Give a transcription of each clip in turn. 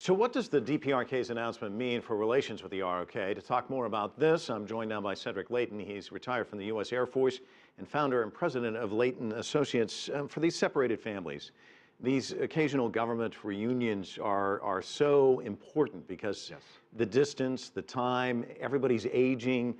So what does the DPRK's announcement mean for relations with the ROK? To talk more about this, I'm joined now by Cedric Leighton. He's retired from the U.S. Air Force and founder and president of Leighton Associates. For these separated families, these occasional government reunions are so important because the distance, the time, everybody's aging.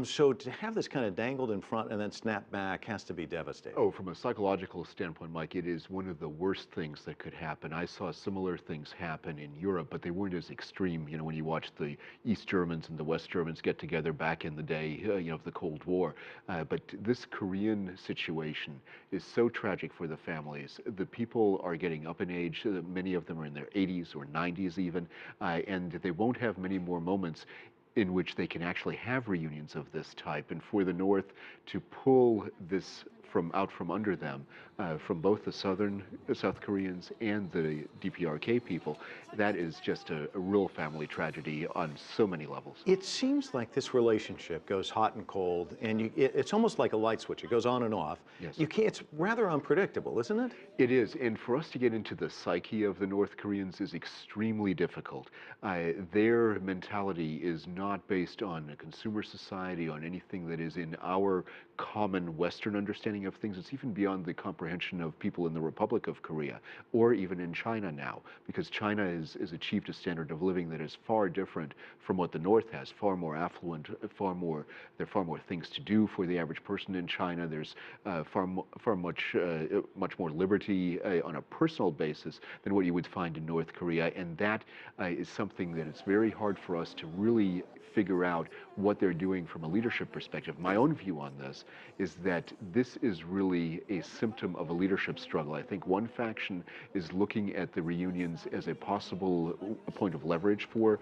So to have this kind of dangled in front and then snap back has to be devastating. Oh, from a psychological standpoint, Mike, it is one of the worst things that could happen. I saw similar things happen in Europe, but they weren't as extreme. You know, when you watch the East Germans and the West Germans get together back in the day, of the Cold War. But this Korean situation is so tragic for the families. The people are getting up in age. Many of them are in their 80s or 90s even, and they won't have many more moments in which they can actually have reunions of this type. And for the North to pull this out from under them, from both the South Koreans and the DPRK people, that is just a real family tragedy on so many levels. It seems like this relationship goes hot and cold, and it's almost like a light switch. It goes on and off. Yes. It's rather unpredictable, isn't it? It is, and for us to get into the psyche of the North Koreans is extremely difficult. Their mentality is not based on a consumer society, on anything that is in our common Western understanding of things. It's even beyond the comprehension of people in the Republic of Korea, or even in China now, because China has achieved a standard of living that is far different from what the North has, far more affluent, there are far more things to do for the average person in China. There's much more liberty on a personal basis than what you would find in North Korea, and that is something that it's very hard for us to really figure out what they're doing from a leadership perspective. My own view on this is that this is really a symptom of a leadership struggle. I think one faction is looking at the reunions as a possible point of leverage for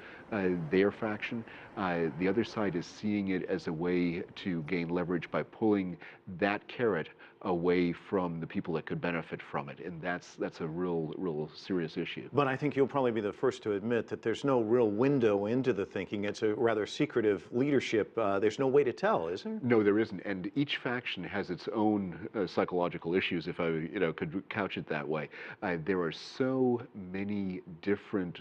their faction. The other side is seeing it as a way to gain leverage by pulling that carrot away from the people that could benefit from it, and that's a real serious issue. But I think you'll probably be the first to admit that there's no real window into the thinking. It's a rather secretive leadership. There's no way to tell, is there? No, there isn't, and each faction has its own psychological issues, if I could couch it that way. There are so many different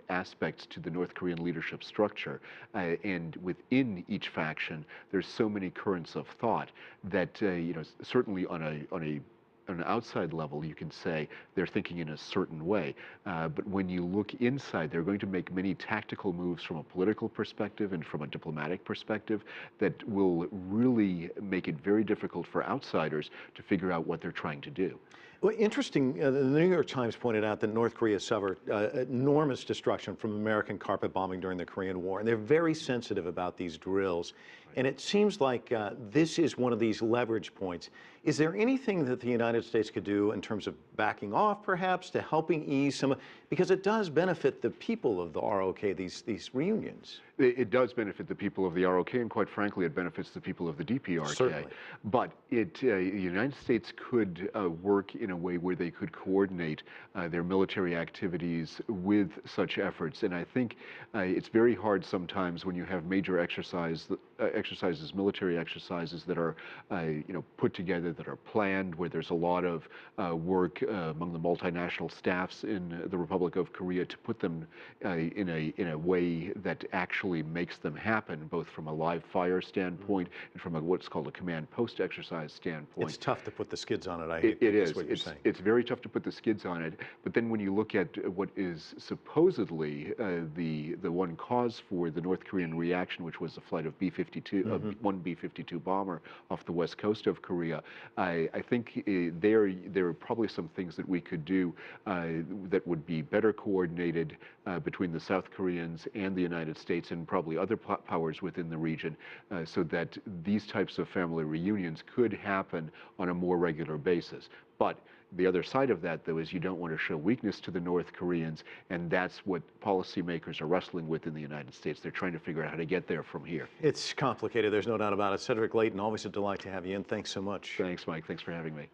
aspects to the North Korean leadership structure, and within each faction, there's so many currents of thought that certainly on an outside level, you can say they're thinking in a certain way. But when you look inside, they're going to make many tactical moves from a political perspective and from a diplomatic perspective that will really make it very difficult for outsiders to figure out what they're trying to do. Well, interesting, the New York Times pointed out that North Korea suffered enormous destruction from American carpet bombing during the Korean War, and they're very sensitive about these drills. And it seems like this is one of these leverage points. Is there anything that the United States could do in terms of backing off, perhaps, to helping ease some, because it does benefit the people of the ROK, these reunions? It does benefit the people of the ROK, and quite frankly, it benefits the people of the DPRK. Certainly. But the United States could work in a way where they could coordinate their military activities with such efforts. And I think it's very hard sometimes when you have major exercises, military exercises that are put together, that are planned, where there's a lot of work among the multinational staffs in the Republic of Korea to put them in a way that actually makes them happen, both from a live fire standpoint and from what's called a command post exercise standpoint. It's tough to put the skids on it. It is. What you're saying. It's very tough to put the skids on it. But then when you look at what is supposedly the one cause for the North Korean reaction, which was the flight of one B-52 bomber off the west coast of Korea, I think there are probably some things that we could do that would be better coordinated between the South Koreans and the United States and probably other powers within the region, so that these types of family reunions could happen on a more regular basis. But the other side of that, though, is you don't want to show weakness to the North Koreans, and that's what policymakers are wrestling with in the United States. They're trying to figure out how to get there from here. It's complicated, there's no doubt about it. Cedric Leighton, always a delight to have you in. Thanks so much. Thanks, Mike. Thanks for having me.